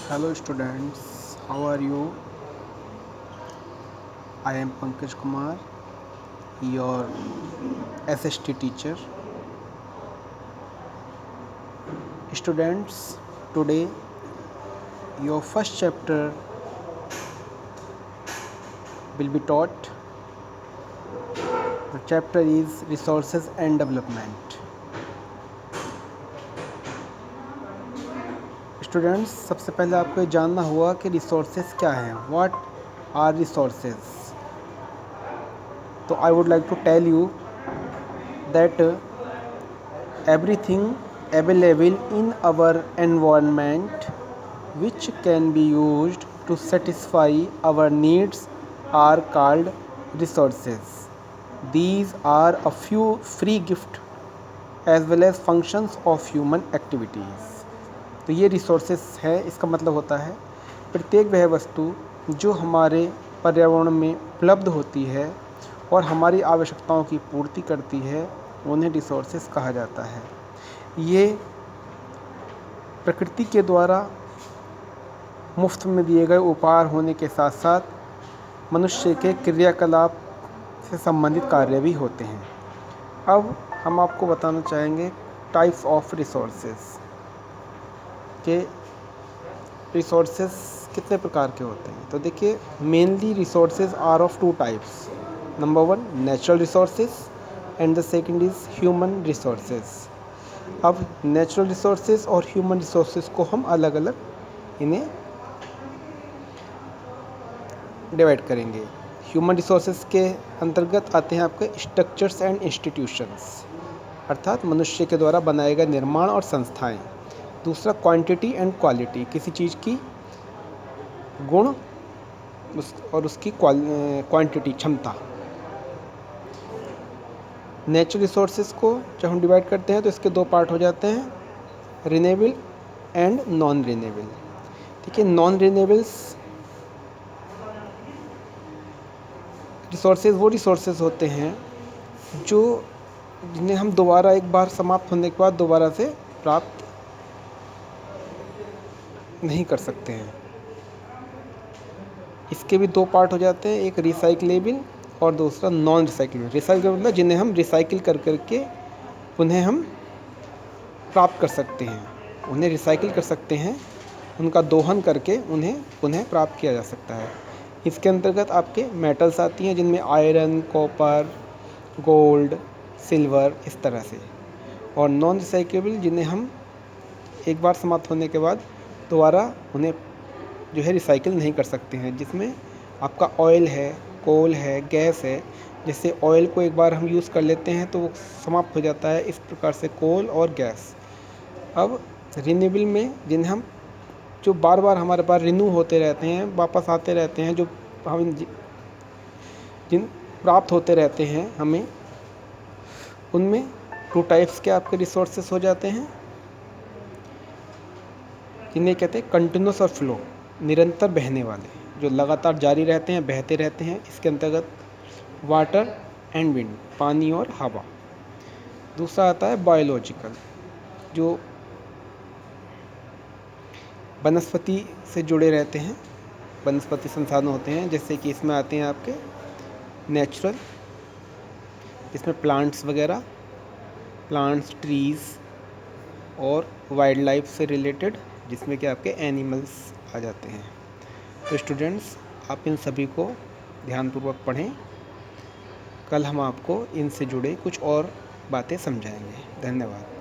Hello students, how are you? I am Pankaj Kumar, your SST teacher. Students, today your first chapter will be taught. The chapter is Resources and Development. Students, सबसे पहले आपको ये जानना होगा कि resources क्या हैं. What are resources? तो I would like to tell you that everything available in our environment which can be used to satisfy our needs are called resources. These are a few free gifts as well as functions of human activities. तो ये resources है, इसका मतलब होता है प्रत्येक वह वस्तु जो हमारे पर्यावरण में उपलब्ध होती है और हमारी आवश्यकताओं की पूर्ति करती है, उन्हें रिसोर्सेस कहा जाता है. ये प्रकृति के द्वारा मुफ्त में दिए गए उपहार होने के साथ साथ मनुष्य के क्रियाकलाप से संबंधित कार्य भी होते हैं. अब हम आपको बताना चाहेंगे टाइप्स ऑफ रिसोर्सेज के रिसोर्सेज कितने प्रकार के होते हैं. तो देखिए, mainly resources are of two types. Number one, natural resources and the second is human resources. अब नेचुरल रिसोर्सेज और ह्यूमन रिसोर्सेज को हम अलग अलग इन्हें डिवाइड करेंगे. ह्यूमन रिसोर्सेज के अंतर्गत आते हैं आपके स्ट्रक्चर्स एंड इंस्टीट्यूशंस, अर्थात मनुष्य के द्वारा बनाए गए निर्माण और संस्थाएं. दूसरा, क्वांटिटी एंड क्वालिटी, किसी चीज़ की गुण और उसकी क्वांटिटी, क्षमता. नेचुरल रिसोर्सेज को जब हम डिवाइड करते हैं तो इसके दो पार्ट हो जाते हैं, रिन्यूएबल एंड नॉन रिन्यूएबल. ठीक है, नॉन रिन्यूएबल्स रिसोर्सेज वो रिसोर्सेज होते हैं जो जिन्हें हम दोबारा एक बार समाप्त होने के बाद दोबारा से प्राप्त नहीं कर सकते हैं. इसके भी दो पार्ट हो जाते हैं, एक रिसाइकलेबल और दूसरा नॉन रिसाइकलेबल. रिसाइकलेबल मतलब जिन्हें हम रिसाइकिल कर करके उन्हें हम प्राप्त कर सकते हैं, उन्हें रिसाइकिल कर सकते हैं, उनका दोहन करके उन्हें पुनः प्राप्त किया जा सकता है. इसके अंतर्गत आपके मेटल्स आती हैं जिनमें आयरन, कॉपर, गोल्ड, सिल्वर, इस तरह से. और नॉन रिसाइक्लेबल जिन्हें हम एक बार समाप्त होने के बाद दोबारा उन्हें जो है रिसाइकिल नहीं कर सकते हैं, जिसमें आपका ऑयल है, कोल है, गैस है. जैसे ऑयल को एक बार हम यूज़ कर लेते हैं तो वो समाप्त हो जाता है, इस प्रकार से कोल और गैस. अब रिन्यूएबल में जिन्हें हम जो बार बार हमारे पास रिन्यू होते रहते हैं, वापस आते रहते हैं, जो हम जिन प्राप्त होते रहते हैं हमें, उनमें टू टाइप्स के आपके रिसोर्सेस हो जाते हैं जिन्हें कहते हैं कंटिन्यूस और फ्लो, निरंतर बहने वाले, जो लगातार जारी रहते हैं, बहते रहते हैं. इसके अंतर्गत वाटर एंड विंड, पानी और हवा. दूसरा आता है बायोलॉजिकल, जो वनस्पति से जुड़े रहते हैं, वनस्पति संसाधन होते हैं. जैसे कि इसमें आते हैं आपके नेचुरल, इसमें प्लांट्स वगैरह, प्लांट्स, ट्रीज़ और वाइल्ड लाइफ से रिलेटेड, जिसमें कि आपके एनिमल्स आ जाते हैं. तो स्टूडेंट्स, आप इन सभी को ध्यानपूर्वक पढ़ें. कल हम आपको इनसे जुड़े कुछ और बातें समझाएंगे. धन्यवाद.